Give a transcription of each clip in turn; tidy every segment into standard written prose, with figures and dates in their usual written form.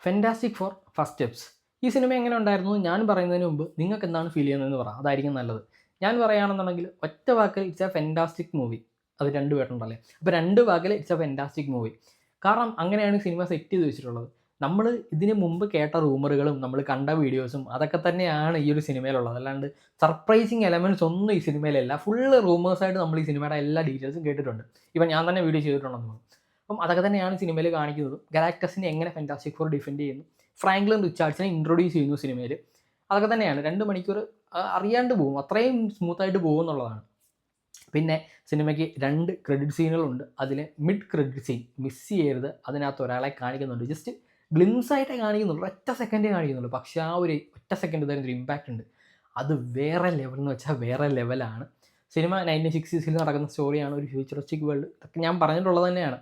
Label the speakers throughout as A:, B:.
A: Fantastic four first steps. ഈ സിനിമ എങ്ങനെ ഉണ്ടായിരുന്നു ഞാൻ പറയുന്നതിന് മുമ്പ് നിങ്ങൾക്ക് എന്താണ് ഫീൽ ചെയ്യുന്നതെന്ന് പറ. അതായിരിക്കും നല്ലത്. ഞാൻ പറയുകയാണെന്നുണ്ടെങ്കിൽ ഒറ്റ വാക്കിൽ ഇറ്റ്സ് എ ഫെൻറ്റാസ്റ്റിക് മൂവി. അത് 2 പേരുണ്ടല്ലേ. അപ്പോൾ 2 വാക്കിൽ ഇറ്റ്സ് എ ഫെൻറ്റാസ്റ്റിക് മൂവി. കാരണം അങ്ങനെയാണ് സിനിമ സെറ്റ് ചെയ്ത് വെച്ചിട്ടുള്ളത്. നമ്മൾ ഇതിന് മുമ്പ് കേട്ട റൂമറുകളും നമ്മൾ കണ്ട വീഡിയോസും അതൊക്കെ തന്നെയാണ് ഈ ഒരു സിനിമയിലുള്ളത്. അല്ലാണ്ട് സർപ്രൈസിങ് എലമെൻറ്റ്സ് ഒന്നും ഈ സിനിമയിലില്ല. ഫുള്ള് റൂമേഴ്സായിട്ട് നമ്മൾ ഈ സിനിമയുടെ എല്ലാ ഡീറ്റെയിൽസും കേട്ടിട്ടുണ്ട്. ഇപ്പം ഞാൻ തന്നെ വീഡിയോ ചെയ്തിട്ടുണ്ടെന്ന് തോന്നുന്നു. അപ്പം അതൊക്കെ തന്നെയാണ് സിനിമയിൽ കാണിക്കുന്നത്. ഗലാക്ടസിനെ എങ്ങനെ ഫാന്റാസ്റ്റിക് ഫോർ ഡിഫെൻഡ് ചെയ്യുന്നു, ഫ്രാങ്ക്ലിൻ റിച്ചാർഡ്സിനെ ഇൻട്രൊഡ്യൂസ് ചെയ്യുന്നു സിനിമയിൽ. അതൊക്കെ തന്നെയാണ് 2 മണിക്കൂർ അറിയാണ്ട് പോകും, അത്രയും സ്മൂത്തായിട്ട് പോകും എന്നുള്ളതാണ്. പിന്നെ സിനിമയ്ക്ക് 2 ക്രെഡിറ്റ് സീനുകളുണ്ട്. അതിൽ മിഡ് ക്രെഡിറ്റ് സീൻ മിസ് ചെയ്യരുത്. അതിനകത്ത് ഒരാളെ കാണിക്കുന്നുണ്ട്. ജസ്റ്റ് ഗ്ലിംസ് ആയിട്ടേ കാണിക്കുന്നുള്ളൂ, ഒറ്റ സെക്കൻഡേ കാണിക്കുന്നുള്ളൂ. പക്ഷേ ആ ഒരു ഒറ്റ സെക്കൻഡ് തരുന്നൊരു ഇമ്പാക്റ്റ് ഉണ്ട്. അത് വേറെ ലെവൽ എന്ന് വെച്ചാൽ വേറെ ലെവലാണ്. സിനിമ 1960s നടക്കുന്ന സ്റ്റോറിയാണ്, ഒരു ഫ്യൂച്ചറിസ്റ്റിക് വേൾഡ്. ഇതൊക്കെ ഞാൻ പറഞ്ഞിട്ടുള്ളത് തന്നെയാണ്.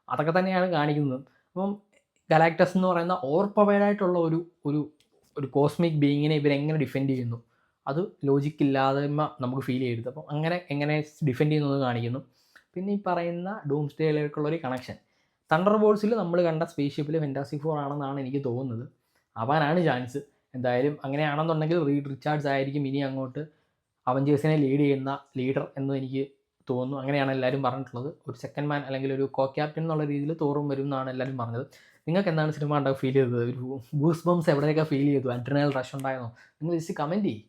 A: അതൊക്കെ തന്നെയാണ് കാണിക്കുന്നത്. അപ്പം ഗലാക്ടസ് എന്ന് പറയുന്ന ഓവർ പവേർഡ് ആയിട്ടുള്ള ഒരു ഒരു ഒരു കോസ്മിക് ബീയിങ്ങിനെ ഇവരെങ്ങനെ ഡിഫെൻഡ് ചെയ്യുന്നു, അത് ലോജിക്കില്ലായ്മ നമുക്ക് ഫീൽ ചെയ്യരുത്. അപ്പം എങ്ങനെ ഡിഫെൻഡ് ചെയ്യുന്നത് കാണിക്കുന്നു. പിന്നെ ഈ പറയുന്ന ഡൂംസ്ഡേയിലേക്കുള്ളൊരു കണക്ഷൻ, തണ്ടർ ബോൾസിൽ നമ്മൾ കണ്ട സ്പേസ് ഷിപ്പിൽ ഫാന്റാസ്റ്റിക് ഫോർ ആണെന്നാണ് എനിക്ക് തോന്നുന്നത്. ആവാനാണ് ചാൻസ്. എന്തായാലും അങ്ങനെയാണെന്നുണ്ടെങ്കിൽ റീഡ് റിച്ചാർഡ്സ് ആയിരിക്കും ഇനി അങ്ങോട്ട് അവഞ്ചേഴ്സിനെ ലീഡ് ചെയ്യുന്ന ലീഡർ എന്ന് എനിക്ക് തോന്നുന്നു. അങ്ങനെയാണ് എല്ലാവരും പറഞ്ഞിട്ടുള്ളത്. ഒരു സെക്കൻഡ് മാൻ അല്ലെങ്കിൽ ഒരു കോ ക്യാപ്റ്റൻ എന്നുള്ള രീതിയിൽ തോറും വരും എന്നാണ് എല്ലാവരും പറഞ്ഞത്. നിങ്ങൾക്ക് എന്താണ് സിനിമ കണ്ടാൽ ഫീൽ ചെയ്തത്? ഒരു ഗൂസ് ബംസ് എവിടെയൊക്കെ ഫീൽ ചെയ്തു? അഡ്രിനൽ റഷ് ഉണ്ടായിരുന്നോ? നിങ്ങൾ ജസ്റ്റ് കമൻറ്റ് ചെയ്യ്.